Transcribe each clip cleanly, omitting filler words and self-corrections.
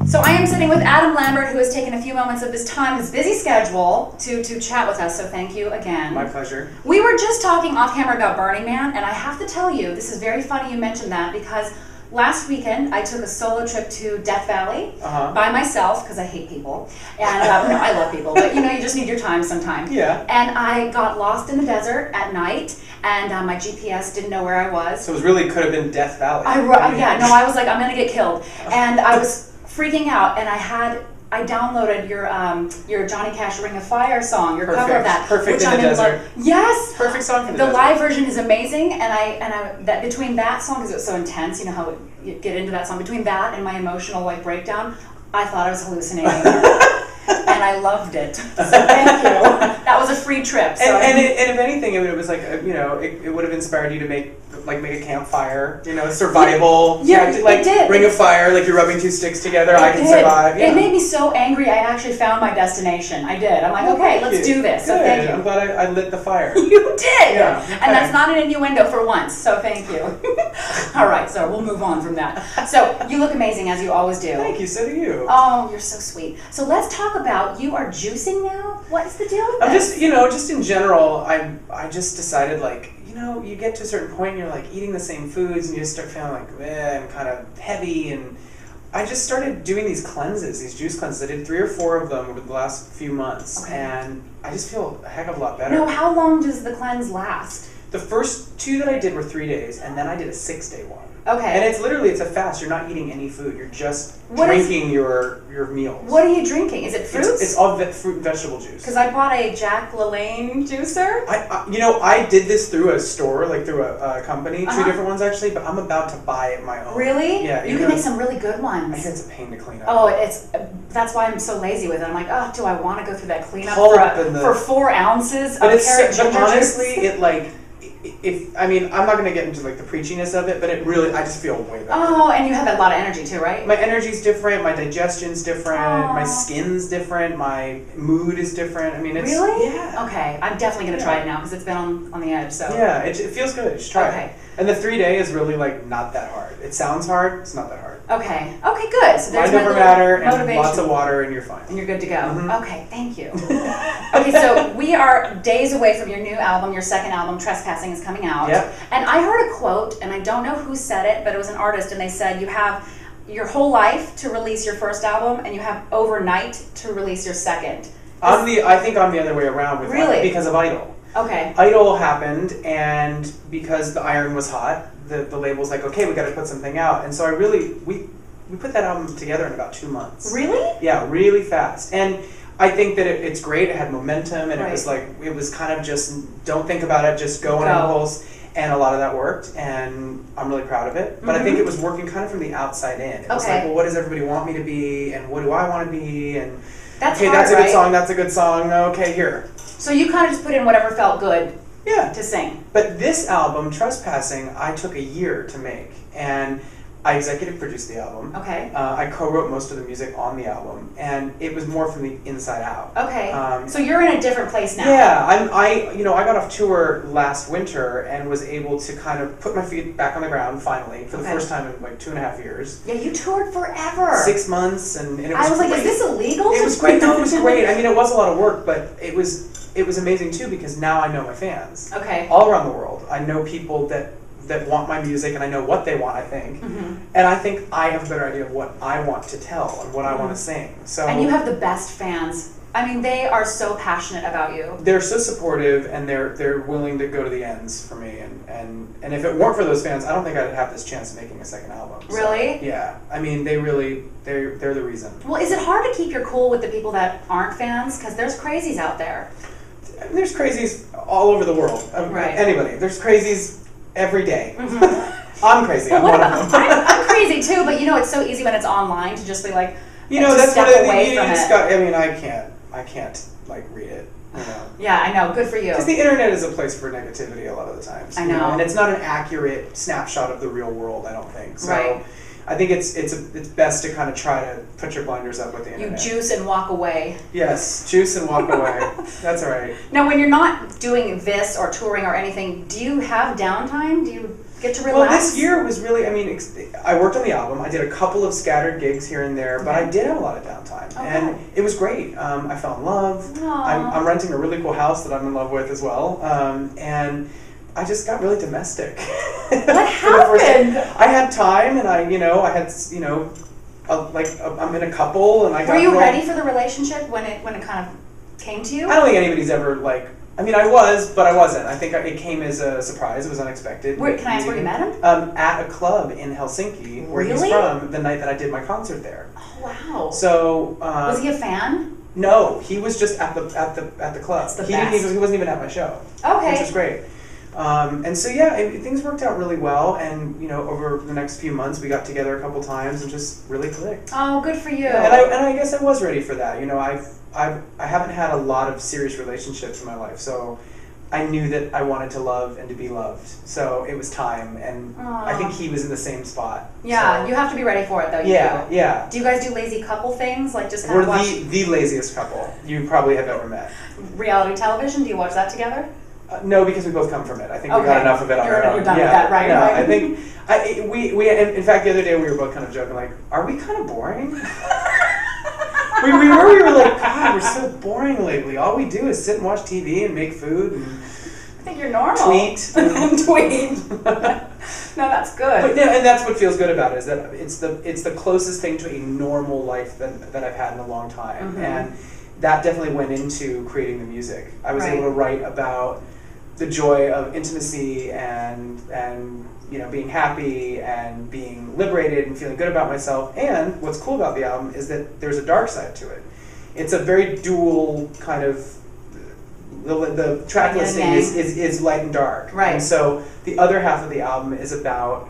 So I am sitting with Adam Lambert, who has taken a few moments of his time, his busy schedule, to chat with us, so thank you again. My pleasure. We were just talking off camera about Burning Man, and I have to tell you, this is very funny you mentioned that, because last weekend I took a solo trip to Death Valley by myself, because I hate people, and no, I love people, but you know, you just need your time sometime. Yeah. And I got lost in the desert at night, and my GPS didn't know where I was. So it really could have been Death Valley. Yeah, no, I was like, I'm going to get killed. And I was freaking out, and I downloaded your Johnny Cash Ring of Fire song, your cover of that. Perfect in the desert. Yes! Perfect song for the desert. The live version is amazing, and that between that song, because it was so intense, you know how you get into that song, between that and my emotional breakdown, I thought I was hallucinating. And I loved it. So thank you. That was a free trip. So and if anything, it was like, it would have inspired you to make a campfire, survival. Yeah, it did. Ring of fire, like you're rubbing two sticks together, I can survive. Yeah. It made me so angry, I actually found my destination. I did. I'm like, okay, let's do this. Good. So thank you. I'm glad I lit the fire. You did! Yeah. Okay. And that's not an innuendo for once, so thank you. All right, so we'll move on from that. So you look amazing, as you always do. Thank you, so do you. Oh, you're so sweet. So let's talk about, you are juicing now? What's the deal with this? Just in general, I just decided, you get to a certain point and you're eating the same foods and you just start feeling and kind of heavy, and I just started doing these cleanses, these juice cleanses. I did 3 or 4 of them over the last few months, and I just feel a heck of a lot better. Now, how long does the cleanse last? The first 2 that I did were 3 days, and then I did a 6-day one. Okay. And it's a fast. You're not eating any food. You're just drinking your meals. What are you drinking? Is it fruits? It's all fruit and vegetable juice. Because I bought a Jack LaLanne juicer. I did this through a store, through a company, 2 different ones actually, but I'm about to buy my own. Really? Yeah. You can make some really good ones. I hear it's a pain to clean up. Oh, that's why I'm so lazy with it. I'm like, do I want to go through that cleanup for 4 ounces of carrot ginger juice? Honestly, I'm not going to get into the preachiness of it, but I just feel way better. Oh, and you have a lot of energy too, right? My energy's different, my digestion's different, my skin's different, my mood is different. it's... Really? Yeah. Okay, I'm definitely going to try it now because it's been on the edge, so... Yeah, it feels good. Just try it. And the 3-day is really, not that hard. It sounds hard, it's not that hard. Okay, good. So there's mind over matter and lots of water and you're fine. And you're good to go. Okay, thank you. Okay, so we are days away from your new album, your second album, Trespassing, is coming out. Yep. And I heard a quote, and I don't know who said it, but it was an artist, and they said you have your whole life to release your first album, and you have overnight to release your second. I think I'm the other way around with because of Idol. Okay. Idol happened, and because the iron was hot, the label's like, okay, we got to put something out, and so we put that album together in about 2 months. Really? Yeah, really fast. And I think that it's great. It had momentum, and it was kind of just don't think about it, just go on impulse. And a lot of that worked, and I'm really proud of it. But I think it was working kind of from the outside in. It was well, what does everybody want me to be, and what do I want to be, and that's a good song. That's a good song. Okay, here. So you kind of just put in whatever felt good. Yeah. To sing. But this album, Trespassing, I took a year to make, and I executive produced the album. Okay. I co-wrote most of the music on the album, and it was more from the inside out. Okay. So you're in a different place now. Yeah. I got off tour last winter and was able to kind of put my feet back on the ground finally for the first time in 2.5 years. Yeah, you toured forever. 6 months, and it was I was like, is this illegal? It was great. No, it was great. It was a lot of work, but it was amazing too because now I know my fans. Okay. All around the world. I know people that want my music, and I know what they want, I think. And I think I have a better idea of what I want to tell and what I want to sing. And you have the best fans. They are so passionate about you. They're so supportive, and they're willing to go to the ends for me. And if it weren't for those fans, I don't think I'd have this chance of making a second album. Really? So, yeah. They're the reason. Well, is it hard to keep your cool with the people that aren't fans? Because there's crazies out there. There's crazies all over the world. Anybody. There's crazies every day. I'm crazy. I'm one of them. I'm crazy too, but it's so easy when it's online to just be like, that's step what away from it. I can't read it. Yeah, I know. Good for you. Because the internet is a place for negativity a lot of the times. I know. And it's not an accurate snapshot of the real world, I don't think. So right. I think it's best to kind of try to put your blinders up with the internet. You juice and walk away. Yes, juice and walk away. That's all right. Now, when you're not doing this or touring or anything, do you have downtime? Get to relax? Well, this year was really, I mean, I worked on the album. I did a couple of scattered gigs here and there, but I did have a lot of downtime. Okay. And it was great. I fell in love. I'm renting a really cool house that I'm in love with as well. And I just got really domestic. What happened? I had time, and I had, I'm in a couple, and I got. Were you ready for the relationship when it kind of came to you? I don't think anybody's ever I mean, I was, but I wasn't. I think it came as a surprise. It was unexpected. Can I ask where you met him? At a club in Helsinki, where Really? he's from, the night that I did my concert there. Oh, wow. So was he a fan? No, he was just at the club. That's the He best. he wasn't even at my show. Okay. Which was great. And so things worked out really well, and over the next few months we got together a couple times and just really clicked. Oh, good for you. Yeah, and I guess I was ready for that. I haven't had a lot of serious relationships in my life, so I knew that I wanted to love and to be loved. So it was time, and I think he was in the same spot. Yeah, so. You have to be ready for it, though. Yeah. Do you guys do lazy couple things, like just kind of We're watch the laziest couple you probably have ever met. reality television? Do you watch that together? No, because we both come from it. I think we got enough of it on our own. You're done with that, right? Yeah, Right. I think we in fact the other day we were both kind of joking, like, are we kind of boring? we were like, God, we're so boring lately. All we do is sit and watch TV and make food and I think you're normal. tweet. Tweet. No, that's good. But and that's what feels good about it, is that it's the closest thing to a normal life that I've had in a long time, and that definitely went into creating the music. I was able to write about the joy of intimacy and being happy and being liberated and feeling good about myself. And what's cool about the album is that there's a dark side to it. It's a very dual kind of. The track listing is light and dark. Right. And so the other half of the album is about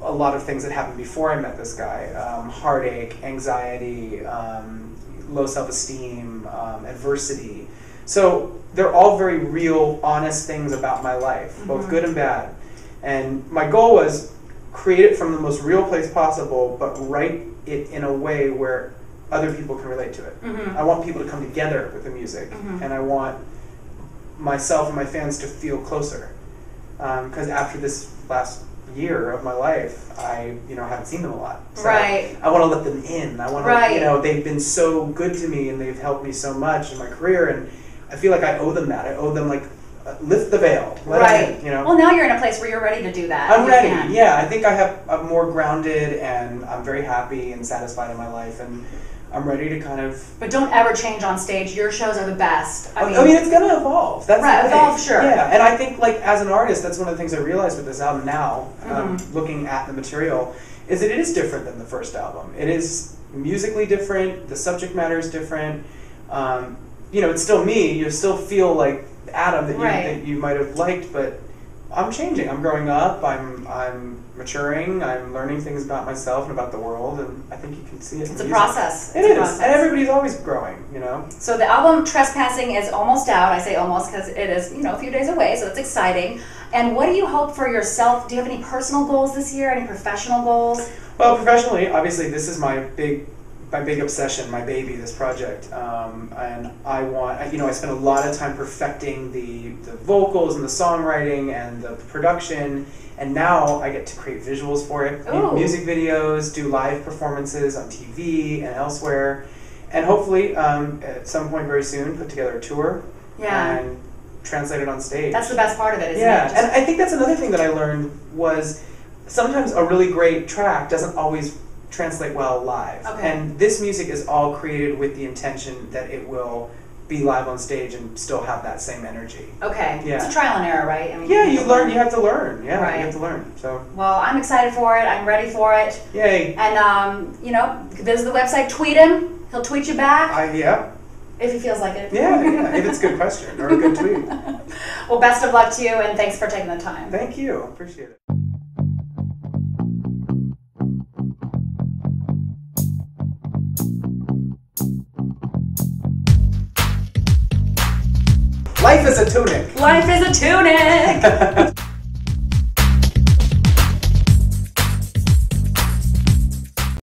a lot of things that happened before I met this guy. Heartache, anxiety, low self-esteem, adversity. So they're all very real, honest things about my life, both good and bad. And my goal was create it from the most real place possible, but write it in a way where other people can relate to it. I want people to come together with the music, and I want myself and my fans to feel closer. Because after this last year of my life, I haven't seen them a lot. So I want to let them in. I want to, they've been so good to me and they've helped me so much in my career, and I feel like I owe them that. I owe them lift the veil. Let them in, Well, now you're in a place where you're ready to do that. I'm ready. Yeah, I think I'm more grounded, and I'm very happy and satisfied in my life, and I'm ready to kind of. But don't ever change on stage. Your shows are the best. I mean, it's gonna evolve. That's the thing. Evolve, sure. Yeah, and I think as an artist, that's one of the things I realized with this album now, looking at the material, is that it is different than the first album. It is musically different. The subject matter is different. It's still me. You still feel like Adam that you might have liked, but I'm changing. I'm growing up. I'm maturing. I'm learning things about myself and about the world, and I think you can see it. It's a process. It is, and everybody's always growing. So the album Trespassing is almost out. I say almost because it is a few days away, so it's exciting. And what do you hope for yourself? Do you have any personal goals this year? Any professional goals? Well, professionally, obviously, this is my big obsession, my baby, this project, and I want, I spent a lot of time perfecting the vocals and the songwriting and the production, and now I get to create visuals for it, music videos, do live performances on TV and elsewhere, and hopefully at some point very soon put together a tour and translate it on stage. That's the best part of it, isn't it? Yeah, and I think that's another thing that I learned was sometimes a really great track doesn't always translate well live. And this music is all created with the intention that it will be live on stage and still have that same energy. Okay. Yeah. It's a trial and error, right? I mean, you have to learn. Yeah, you have to learn. So. Well, I'm excited for it. I'm ready for it. Yay. And, visit the website, tweet him. He'll tweet you back. Yeah. If he feels like it. Yeah, if it's a good question or a good tweet. Well, best of luck to you, and thanks for taking the time. Thank you. Appreciate it. Life is a tunic. Life is a tunic.